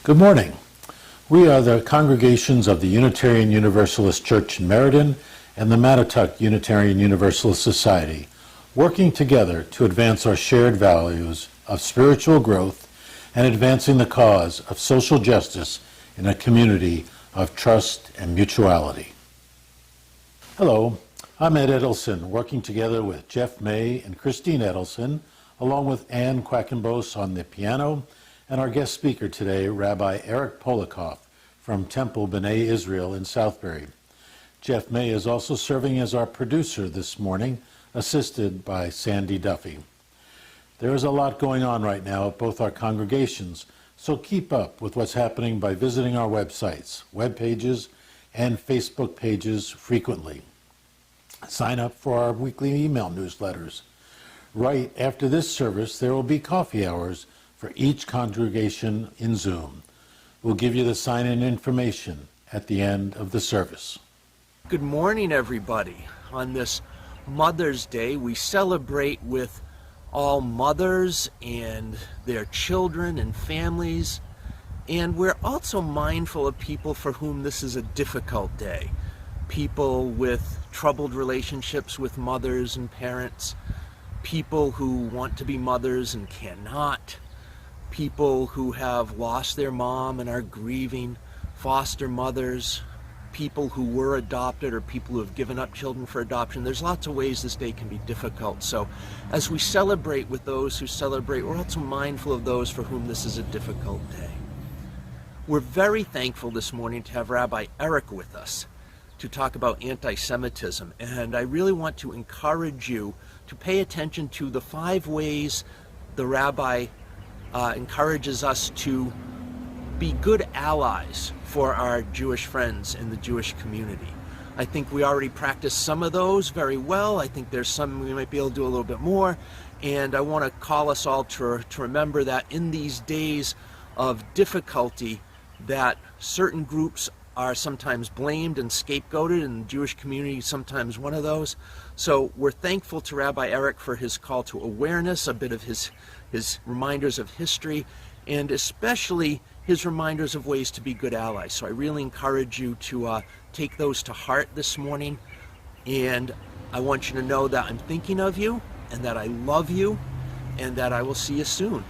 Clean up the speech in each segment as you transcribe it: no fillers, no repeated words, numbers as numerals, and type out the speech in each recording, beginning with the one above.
Good morning. We are the congregations of the Unitarian Universalist Church in Meriden and the Mattituck Unitarian Universalist Society, working together to advance our shared values of spiritual growth and advancing the cause of social justice in a community of trust and mutuality. Hello, I'm Ed Edelson, working together with Jeff May and Christine Edelson, along with Ann Quackenbos on the piano, and our guest speaker today, Rabbi Eric Polokof from Temple B'nai Israel in Southbury. Jeff May is also serving as our producer this morning, assisted by Sandy Duffy. There is a lot going on right now at both our congregations, so keep up with what's happening by visiting our websites, web pages, and Facebook pages frequently. Sign up for our weekly email newsletters. Right after this service, there will be coffee hours for each congregation in Zoom. We'll give you the sign-in information at the end of the service. Good morning, everybody. On this Mother's Day, we celebrate with all mothers and their children and families, and we're also mindful of people for whom this is a difficult day. People with troubled relationships with mothers and parents, people who want to be mothers and cannot, people who have lost their mom and are grieving, foster mothers, people who were adopted or people who have given up children for adoption. There's lots of ways this day can be difficult. So as we celebrate with those who celebrate, we're also mindful of those for whom this is a difficult day. We're very thankful this morning to have Rabbi Eric with us to talk about anti-Semitism. And I really want to encourage you to pay attention to the 5 ways the rabbi encourages us to be good allies for our Jewish friends in the Jewish community. I think we already practice some of those very well. I think there's some we might be able to do a little bit more. And I want to call us all to remember that in these days of difficulty, that certain groups are sometimes blamed and scapegoated, and the Jewish community is sometimes one of those. So we're thankful to Rabbi Eric for his call to awareness, a bit of his reminders of history, and especially his reminders of ways to be good allies. So I really encourage you to take those to heart this morning, and I want you to know that I'm thinking of you, and that I love you, and that I will see you soon.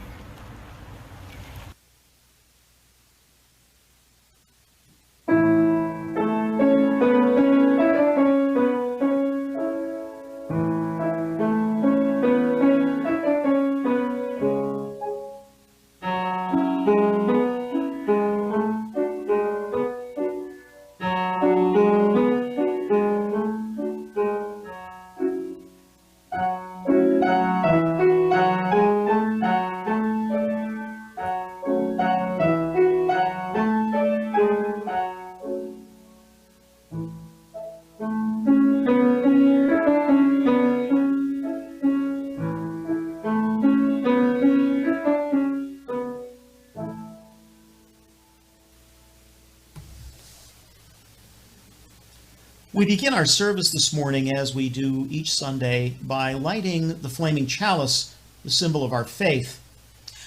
We begin our service this morning, as we do each Sunday, by lighting the flaming chalice, the symbol of our faith.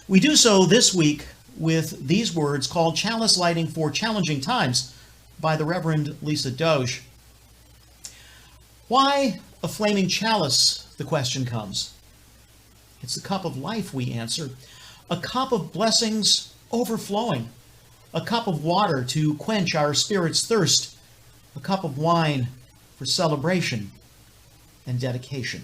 We do so this week with these words called Chalice Lighting for Challenging Times by the Reverend Lisa Doge. Why a flaming chalice, the question comes. It's the cup of life, we answer, a cup of blessings overflowing, a cup of water to quench our spirit's thirst, a cup of wine for celebration and dedication.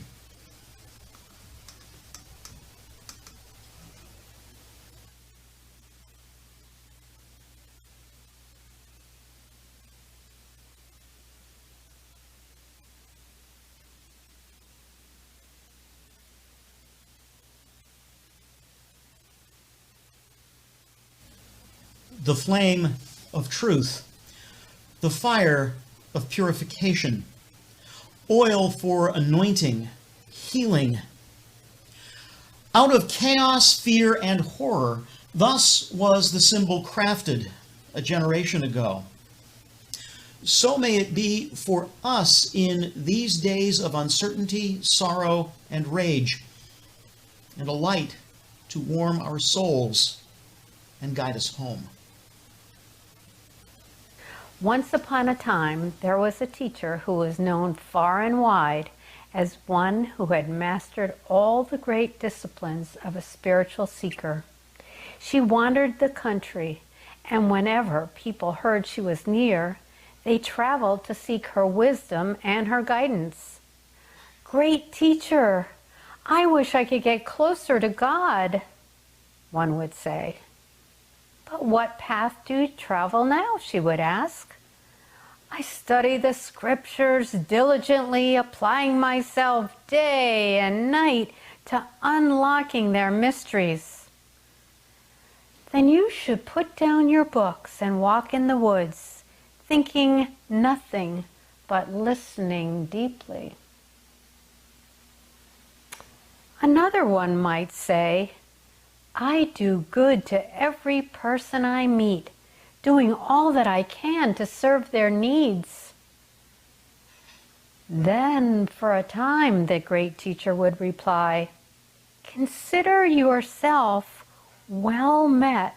The flame of truth, the fire of purification, oil for anointing, healing. Out of chaos, fear, and horror, thus was the symbol crafted a generation ago. So may it be for us in these days of uncertainty, sorrow, and rage, and a light to warm our souls and guide us home. Once upon a time, there was a teacher who was known far and wide as one who had mastered all the great disciplines of a spiritual seeker. She wandered the country, and whenever people heard she was near, they traveled to seek her wisdom and her guidance. "Great teacher, I wish I could get closer to God," one would say. "But what path do you travel now?" she would ask. "I study the scriptures diligently, applying myself day and night to unlocking their mysteries." "Then you should put down your books and walk in the woods, thinking nothing but listening deeply." Another one might say, "I do good to every person I meet, doing all that I can to serve their needs." Then, for a time, the great teacher would reply, "Consider yourself well met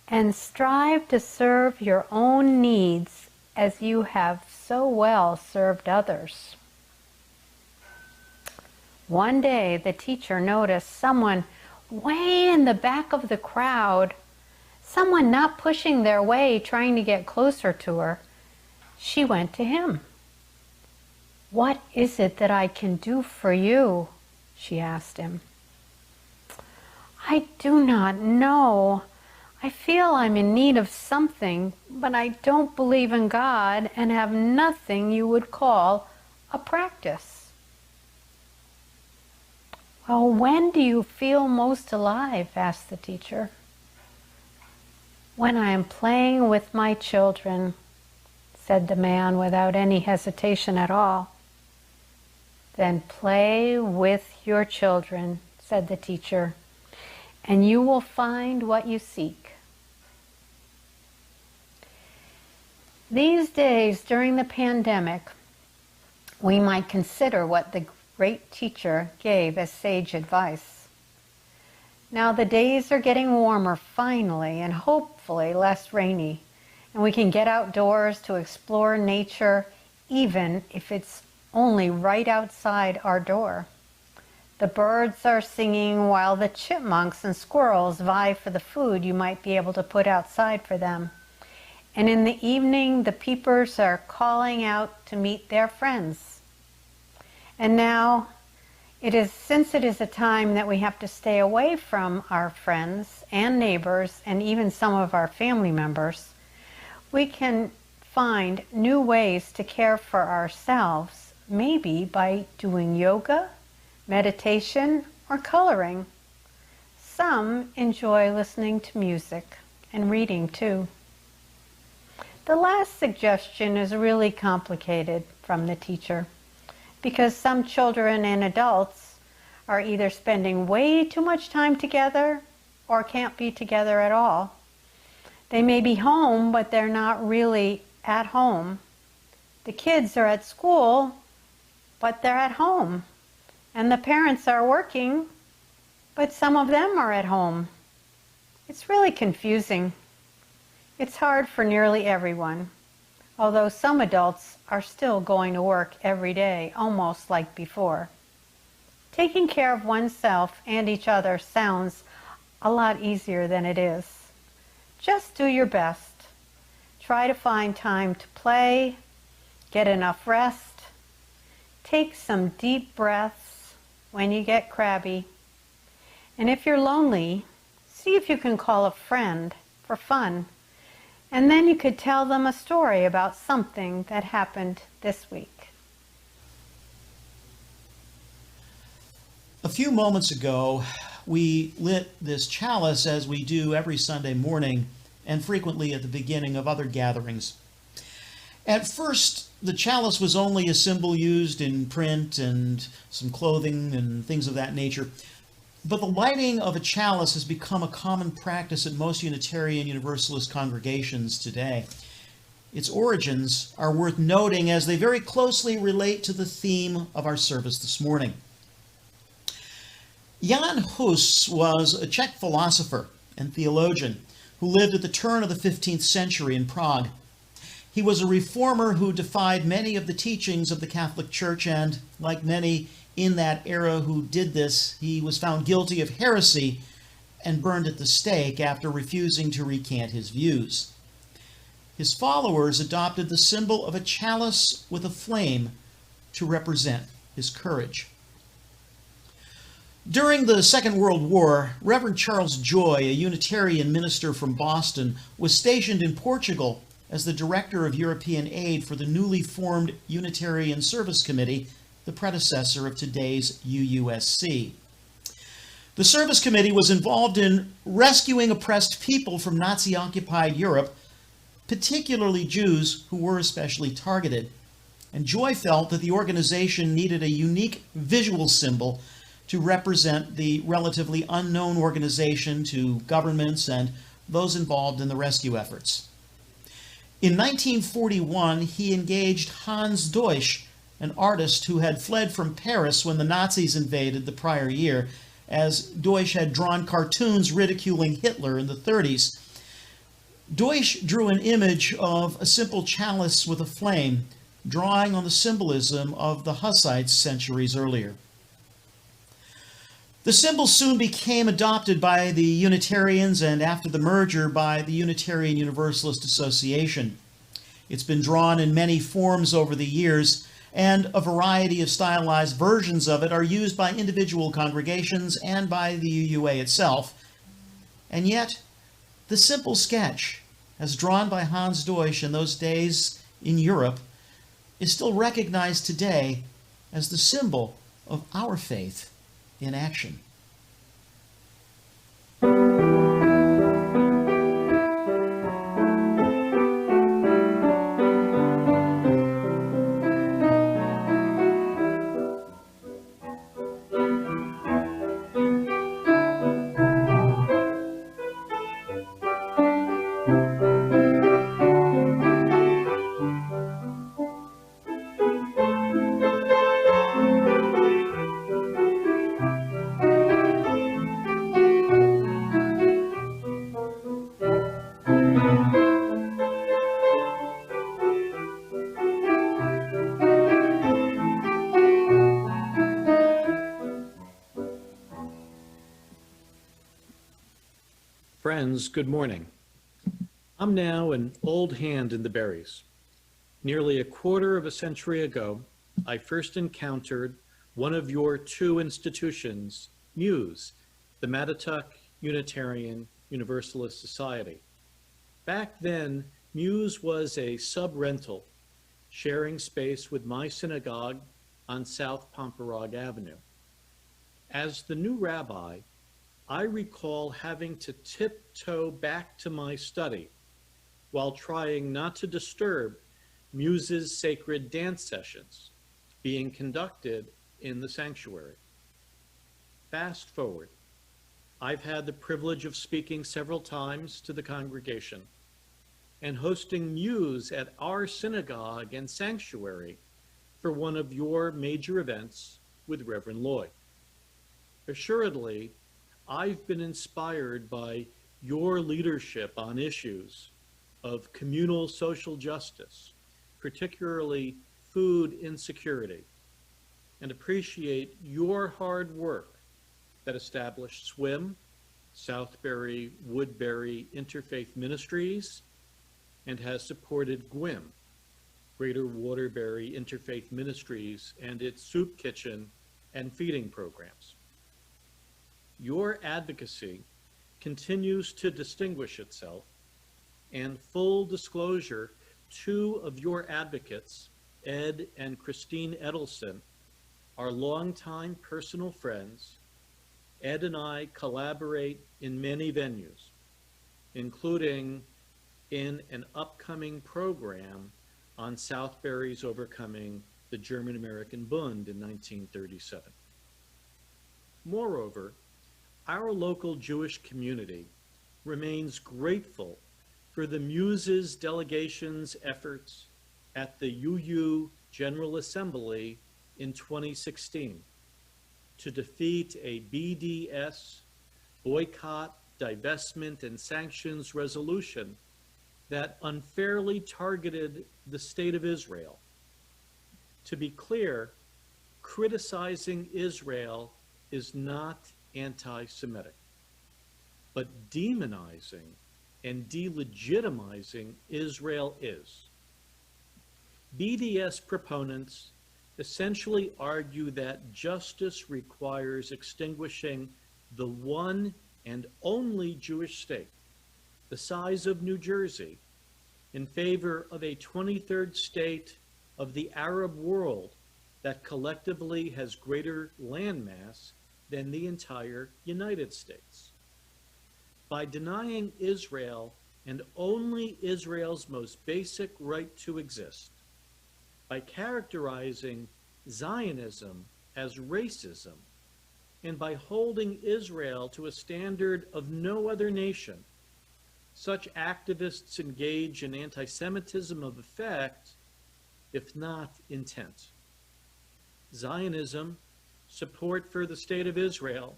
and strive to serve your own needs as you have so well served others." One day, the teacher noticed someone way in the back of the crowd, someone not pushing their way, trying to get closer to her. She went to him. "What is it that I can do for you?" she asked him. "I do not know. I feel I'm in need of something, but I don't believe in God and have nothing you would call a practice." "Well, when do you feel most alive?" asked the teacher. "When I am playing with my children," said the man without any hesitation at all. "Then play with your children," said the teacher, "and you will find what you seek." These days, during the pandemic, we might consider what the great teacher gave as sage advice. Now the days are getting warmer finally, and hopefully less rainy, and we can get outdoors to explore nature, even if it's only right outside our door. The birds are singing while the chipmunks and squirrels vie for the food you might be able to put outside for them. And in the evening, the peepers are calling out to meet their friends. And now, since it is a time that we have to stay away from our friends and neighbors and even some of our family members, we can find new ways to care for ourselves, maybe by doing yoga, meditation, or coloring. Some enjoy listening to music and reading too. The last suggestion is really complicated from the teacher, because some children and adults are either spending way too much time together or can't be together at all. They may be home, but they're not really at home. The kids are at school, but they're at home. And the parents are working, but some of them are at home. It's really confusing. It's hard for nearly everyone, although some adults are still going to work every day, almost like before. Taking care of oneself and each other sounds a lot easier than it is. Just do your best. Try to find time to play, get enough rest, take some deep breaths when you get crabby. And if you're lonely, see if you can call a friend for fun. And then you could tell them a story about something that happened this week. A few moments ago, we lit this chalice as we do every Sunday morning and frequently at the beginning of other gatherings. At first, the chalice was only a symbol used in print and some clothing and things of that nature. But the lighting of a chalice has become a common practice at most Unitarian Universalist congregations today. Its origins are worth noting as they very closely relate to the theme of our service this morning. Jan Hus was a Czech philosopher and theologian who lived at the turn of the 15th century in Prague. He was a reformer who defied many of the teachings of the Catholic Church, and like many in that era who did this, he was found guilty of heresy and burned at the stake after refusing to recant his views. His followers adopted the symbol of a chalice with a flame to represent his courage. During the Second World War, Reverend Charles Joy, a Unitarian minister from Boston, was stationed in Portugal as the director of European aid for the newly formed Unitarian Service Committee, the predecessor of today's UUSC. The Service Committee was involved in rescuing oppressed people from Nazi-occupied Europe, particularly Jews who were especially targeted. And Joy felt that the organization needed a unique visual symbol to represent the relatively unknown organization to governments and those involved in the rescue efforts. In 1941, he engaged Hans Deutsch, an artist who had fled from Paris when the Nazis invaded the prior year, as Deutsch had drawn cartoons ridiculing Hitler in the 30s. Deutsch drew an image of a simple chalice with a flame, drawing on the symbolism of the Hussites centuries earlier. The symbol soon became adopted by the Unitarians and after the merger by the Unitarian Universalist Association. It's been drawn in many forms over the years, and a variety of stylized versions of it are used by individual congregations and by the UUA itself. And yet, the simple sketch, as drawn by Hans Deutsch in those days in Europe, is still recognized today as the symbol of our faith in action. Friends, good morning. I'm now an old hand in the berries. Nearly a quarter of a century ago, I first encountered one of your two institutions, MUSE, the Mattituck Unitarian Universalist Society. Back then, MUSE was a sub-rental, sharing space with my synagogue on South Pomperog Avenue. As the new rabbi, I recall having to tiptoe back to my study while trying not to disturb MUSE's sacred dance sessions being conducted in the sanctuary. Fast forward, I've had the privilege of speaking several times to the congregation and hosting MUSE at our synagogue and sanctuary for one of your major events with Reverend Lloyd. Assuredly, I've been inspired by your leadership on issues of communal social justice, particularly food insecurity, and appreciate your hard work that established SWIM, Southbury Woodbury Interfaith Ministries, and has supported GWIM, Greater Waterbury Interfaith Ministries, and its soup kitchen and feeding programs. Your advocacy continues to distinguish itself, and full disclosure, two of your advocates, Ed and Christine Edelson, are longtime personal friends. Ed and I collaborate in many venues, including in an upcoming program on Southbury's overcoming the German-American Bund in 1937. Moreover, our local Jewish community remains grateful for the MUSE's delegation's efforts at the UU General Assembly in 2016 to defeat a BDS, boycott, divestment, and sanctions resolution that unfairly targeted the state of Israel. To be clear, criticizing Israel is not anti-Semitic, but demonizing and delegitimizing Israel is. BDS proponents essentially argue that justice requires extinguishing the one and only Jewish state, the size of New Jersey, in favor of a 23rd state of the Arab world that collectively has greater landmass than the entire United States. By denying Israel and only Israel's most basic right to exist, by characterizing Zionism as racism, and by holding Israel to a standard of no other nation, such activists engage in anti-Semitism of effect, if not intent. Zionism, support for the state of Israel,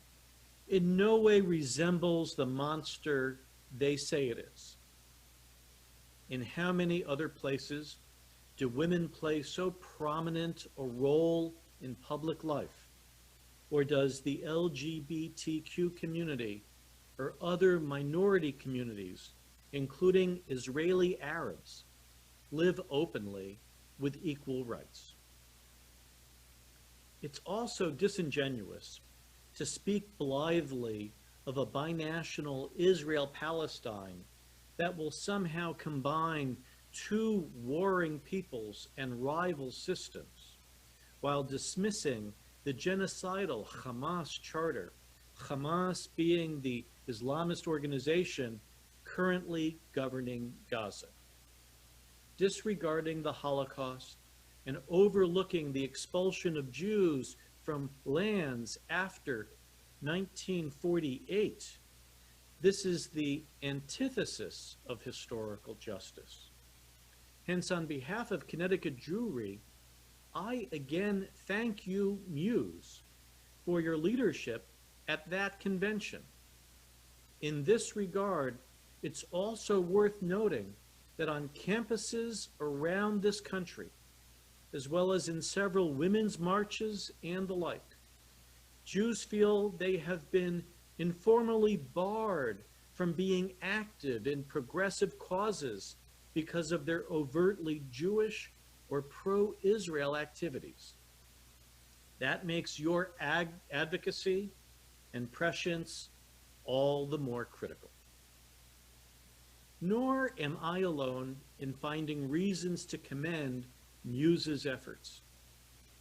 in no way resembles the monster they say it is. In how many other places do women play so prominent a role in public life? Or does the LGBTQ community or other minority communities, including Israeli Arabs, live openly with equal rights? It's also disingenuous to speak blithely of a binational Israel-Palestine that will somehow combine two warring peoples and rival systems, while dismissing the genocidal Hamas charter, Hamas being the Islamist organization currently governing Gaza. Disregarding the Holocaust and overlooking the expulsion of Jews from lands after 1948, this is the antithesis of historical justice. Hence, on behalf of Connecticut Jewry, I again thank you, Muse, for your leadership at that convention. In this regard, it's also worth noting that on campuses around this country, as well as in several women's marches and the like, Jews feel they have been informally barred from being active in progressive causes because of their overtly Jewish or pro-Israel activities. That makes your advocacy and prescience all the more critical. Nor am I alone in finding reasons to commend Muse's efforts.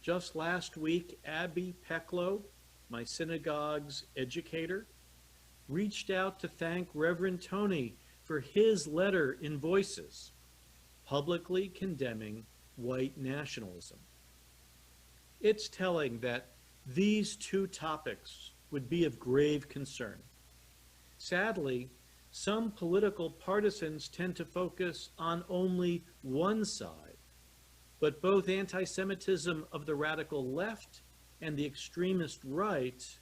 Just last week, Abby Peklow, my synagogue's educator, reached out to thank Reverend Tony for his letter in Voices, publicly condemning white nationalism. It's telling that these two topics would be of grave concern. Sadly, some political partisans tend to focus on only one side, but both anti-Semitism of the radical left and the extremist right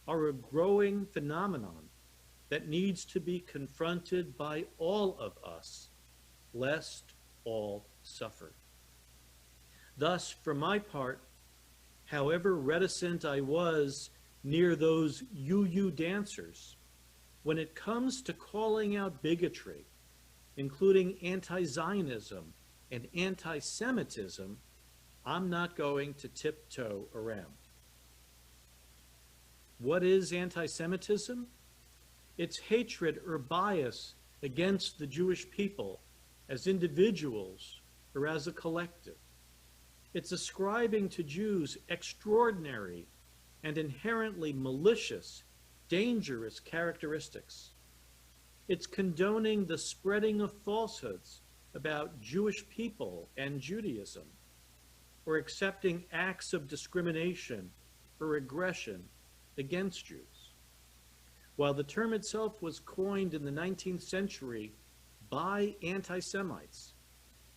are a growing phenomenon that needs to be confronted by all of us, lest all suffer. Thus, for my part, however reticent I was near those UU dancers, when it comes to calling out bigotry, including anti-Zionism and anti-Semitism, I'm not going to tiptoe around. What is anti-Semitism? It's hatred or bias against the Jewish people as individuals or as a collective. It's ascribing to Jews extraordinary and inherently malicious, dangerous characteristics. It's condoning the spreading of falsehoods about Jewish people and Judaism, or accepting acts of discrimination or aggression against Jews. While the term itself was coined in the 19th century by anti-Semites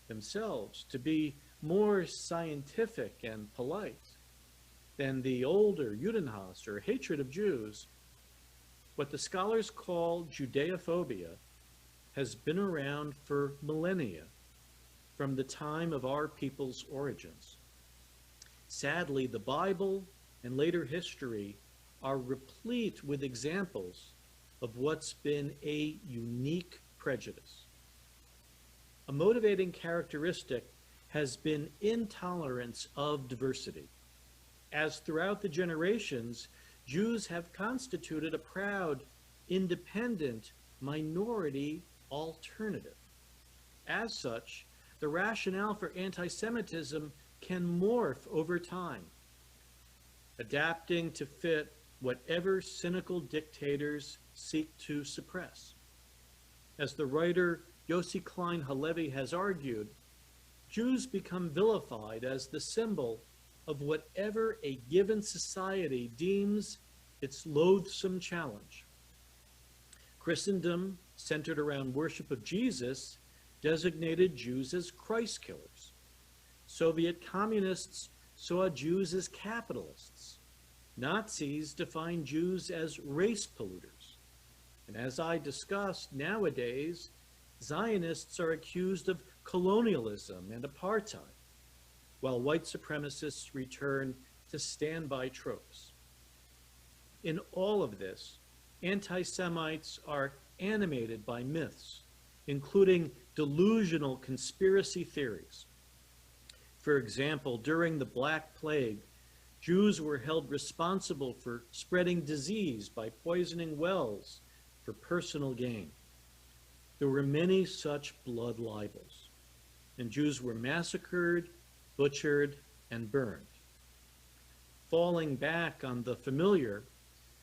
themselves to be more scientific and polite than the older Judenhass or hatred of Jews, what the scholars call Judeophobia has been around for millennia, from the time of our people's origins. Sadly, the Bible and later history are replete with examples of what's been a unique prejudice. A motivating characteristic has been intolerance of diversity, as throughout the generations, Jews have constituted a proud, independent, minority alternative. As such, the rationale for anti-Semitism can morph over time, adapting to fit whatever cynical dictators seek to suppress. As the writer Yossi Klein Halevi has argued, Jews become vilified as the symbol of whatever a given society deems its loathsome challenge. Christendom, centered around worship of Jesus, designated Jews as Christ killers. Soviet communists saw Jews as capitalists. Nazis defined Jews as race polluters. And as I discussed, nowadays, Zionists are accused of colonialism and apartheid, while white supremacists return to standby tropes. In all of this, anti-Semites are animated by myths, including delusional conspiracy theories. For example, during the Black Plague, Jews were held responsible for spreading disease by poisoning wells for personal gain. There were many such blood libels, and Jews were massacred, butchered, and burned. Falling back on the familiar,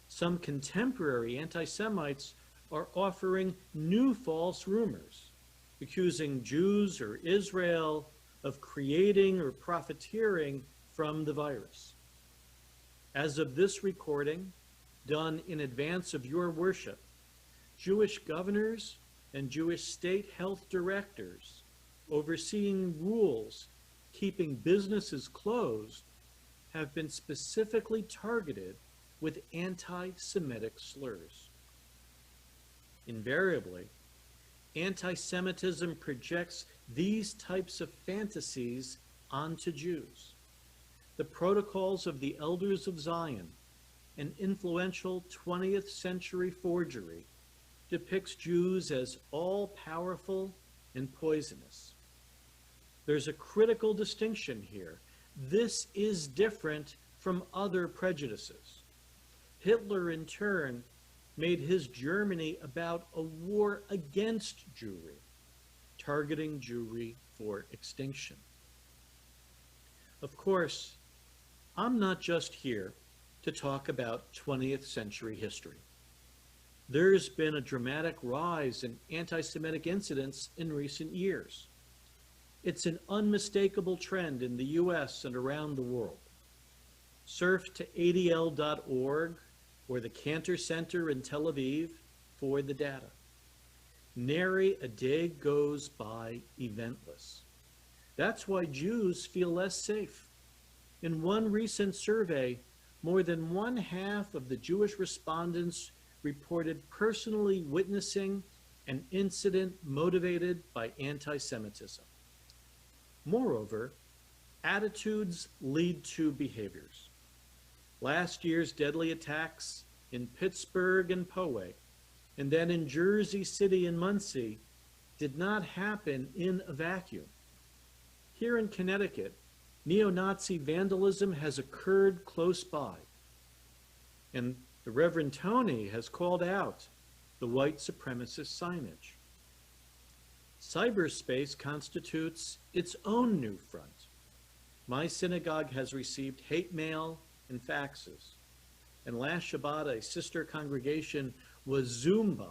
some contemporary anti-Semites are offering new false rumors, accusing Jews or Israel of creating or profiteering from the virus. As of this recording, done in advance of your worship, Jewish governors and Jewish state health directors overseeing rules keeping businesses closed have been specifically targeted with anti-Semitic slurs. Invariably, anti-Semitism projects these types of fantasies onto Jews. The Protocols of the Elders of Zion, an influential 20th century forgery, depicts Jews as all-powerful and poisonous. There's a critical distinction here. This is different from other prejudices. Hitler, in turn, made his Germany about a war against Jewry, targeting Jewry for extinction. Of course, I'm not just here to talk about 20th century history. There's been a dramatic rise in anti-Semitic incidents in recent years. It's an unmistakable trend in the US and around the world. Surf to ADL.org or the Cantor Center in Tel Aviv for the data. Nary a day goes by eventless. That's why Jews feel less safe. In one recent survey, more than one half of the Jewish respondents reported personally witnessing an incident motivated by anti-Semitism. Moreover, attitudes lead to behaviors. Last year's deadly attacks in Pittsburgh and Poway, and then in Jersey City and Muncie, did not happen in a vacuum. Here in Connecticut, neo-Nazi vandalism has occurred close by, and the Reverend Tony has called out the white supremacist signage. Cyberspace constitutes its own new front. My synagogue has received hate mail and faxes, and last Shabbat a sister congregation was Zoom bombed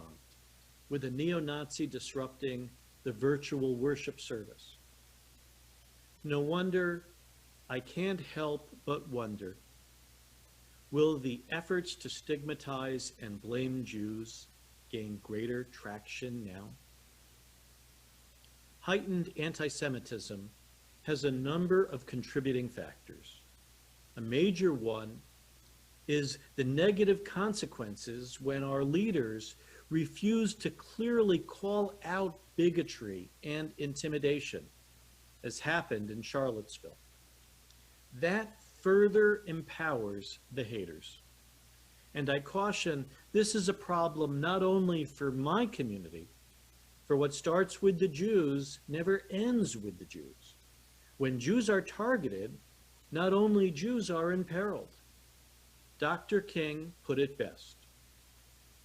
with a neo-Nazi disrupting the virtual worship service. No wonder, I can't help but wonder, will the efforts to stigmatize and blame Jews gain greater traction now? Heightened anti-Semitism has a number of contributing factors. A major one is the negative consequences when our leaders refuse to clearly call out bigotry and intimidation, as happened in Charlottesville. That further empowers the haters. And I caution, this is a problem not only for my community, for what starts with the Jews never ends with the Jews. When Jews are targeted, not only Jews are imperiled. Dr. King put it best.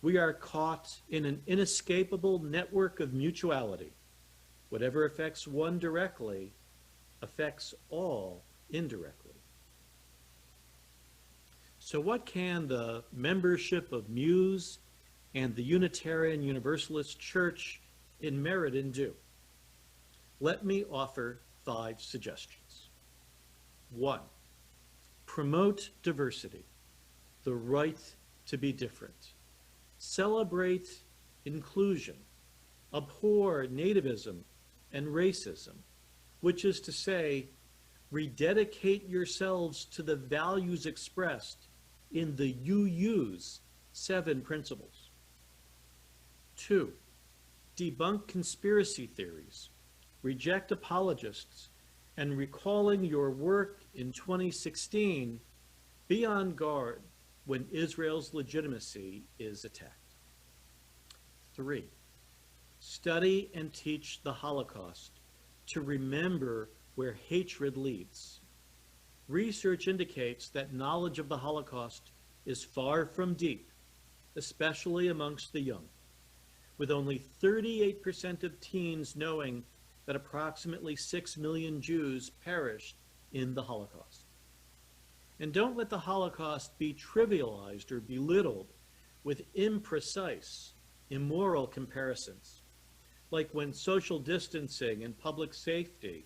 We are caught in an inescapable network of mutuality. Whatever affects one directly affects all indirectly. So what can the membership of Muse and the Unitarian Universalist Church in Meriden do? Let me offer 5 suggestions. 1, promote diversity, the right to be different. Celebrate inclusion. Abhor nativism and racism, which is to say, rededicate yourselves to the values expressed in the UU's 7 principles. 2, debunk conspiracy theories, reject apologists, and recalling your work in 2016, be on guard when Israel's legitimacy is attacked. 3, study and teach the Holocaust to remember where hatred leads. Research indicates that knowledge of the Holocaust is far from deep, especially amongst the young, with only 38% of teens knowing that approximately 6 million Jews perished in the Holocaust. And don't let the Holocaust be trivialized or belittled with imprecise, immoral comparisons, like when social distancing and public safety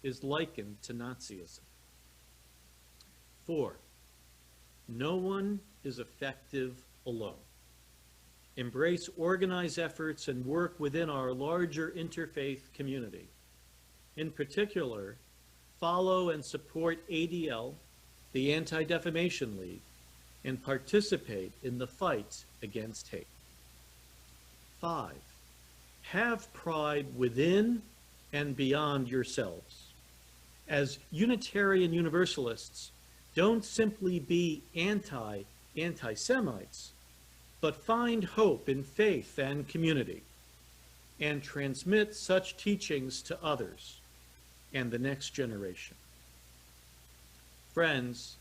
is likened to Nazism. 4, no one is effective alone. Embrace organized efforts and work within our larger interfaith community. In particular, follow and support ADL, the Anti-Defamation League, and participate in the fight against hate. 5, have pride within and beyond yourselves. As Unitarian Universalists, don't simply be anti-Semites, but find hope in faith and community, and transmit such teachings to others and the next generation. Friends,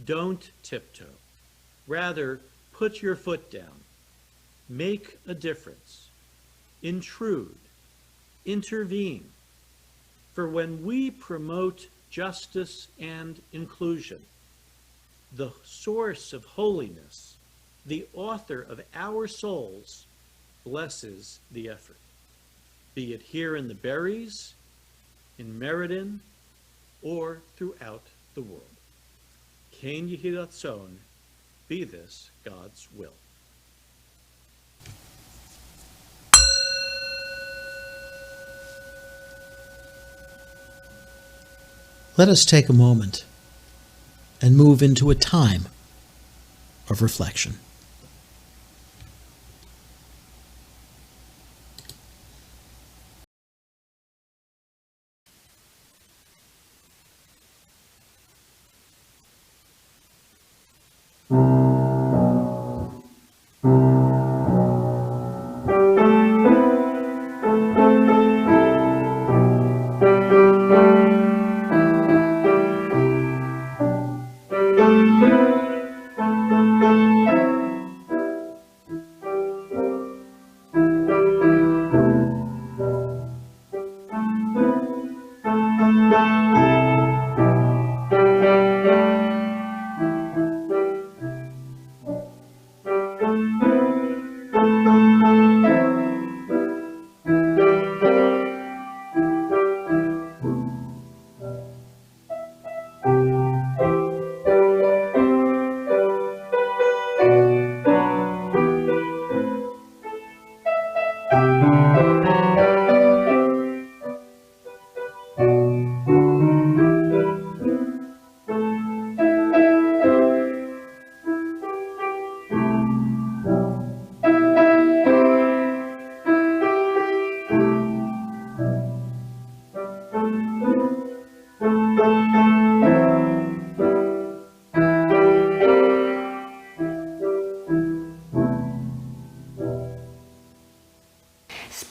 don't tiptoe. Rather, put your foot down. Make a difference. Intrude. Intervene. For when we promote justice and inclusion, the source of holiness, the author of our souls, blesses the effort, be it here in the Berries, in Meriden, or throughout the world. Ken Yehi Ratzon, be this God's will. Let us take a moment and move into a time of reflection.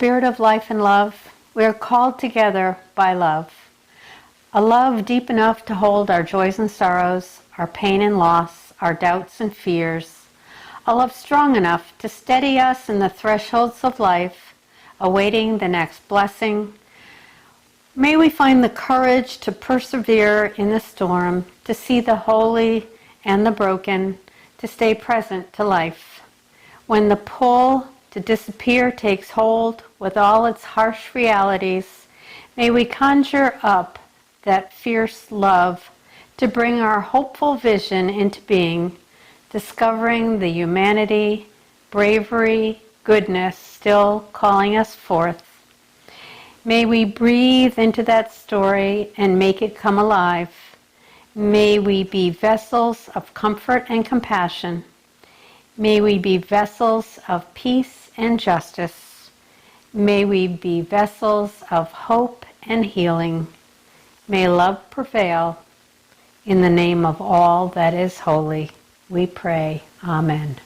spirit of life and love, we are called together by love. A love deep enough to hold our joys and sorrows, our pain and loss, our doubts and fears. A love strong enough to steady us in the thresholds of life, awaiting the next blessing. May we find the courage to persevere in the storm, to see the holy and the broken, to stay present to life. When the pull to disappear takes hold with all its harsh realities, may we conjure up that fierce love to bring our hopeful vision into being, discovering the humanity, bravery, goodness still calling us forth. May we breathe into that story and make it come alive. May we be vessels of comfort and compassion. May we be vessels of peace and justice. May we be vessels of hope and healing. May love prevail. In the name of all that is holy, we pray. Amen.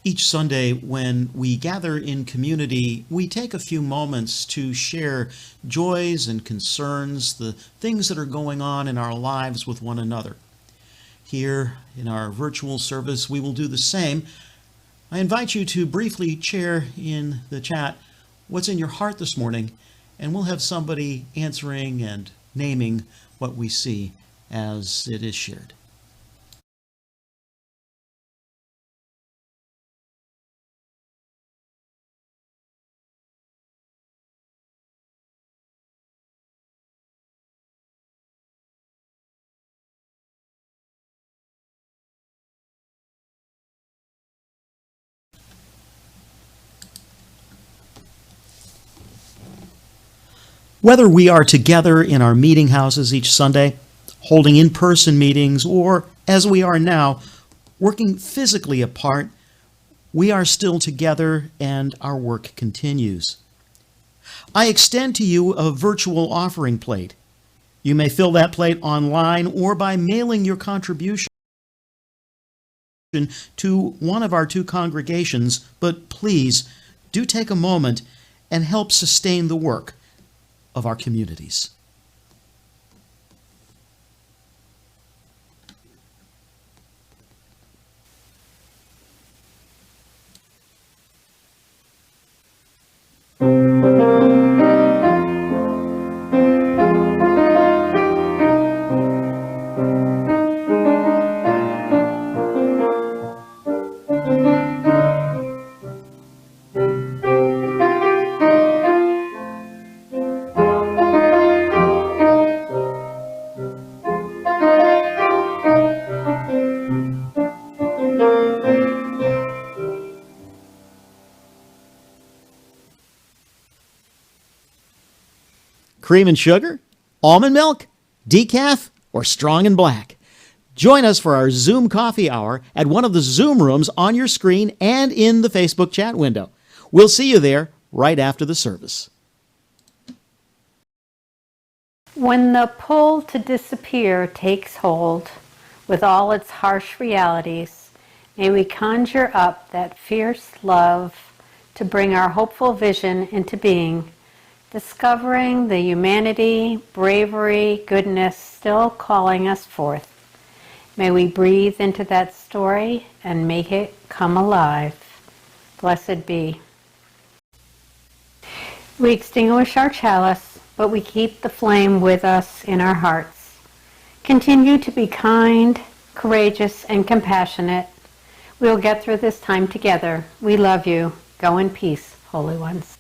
Each Sunday, when we gather in community, we take a few moments to share joys and concerns, the things that are going on in our lives with one another. Here in our virtual service, we will do the same. I invite you to briefly share in the chat what's in your heart this morning, and we'll have somebody answering and naming what we see as it is shared. Whether we are together in our meeting houses each Sunday, holding in-person meetings, or as we are now, working physically apart, we are still together and our work continues. I extend to you a virtual offering plate. You may fill that plate online or by mailing your contribution to one of our two congregations, but please do take a moment and help sustain the work of our communities. Cream and sugar, almond milk, decaf, or strong and black. Join us for our Zoom coffee hour at one of the Zoom rooms on your screen and in the Facebook chat window. We'll see you there right after the service. When the pull to disappear takes hold with all its harsh realities, may we conjure up that fierce love to bring our hopeful vision into being, discovering the humanity, bravery, goodness still calling us forth. May we breathe into that story and make it come alive. Blessed be. We extinguish our chalice, but we keep the flame with us in our hearts. Continue to be kind, courageous, and compassionate. We will get through this time together. We love you. Go in peace, holy ones.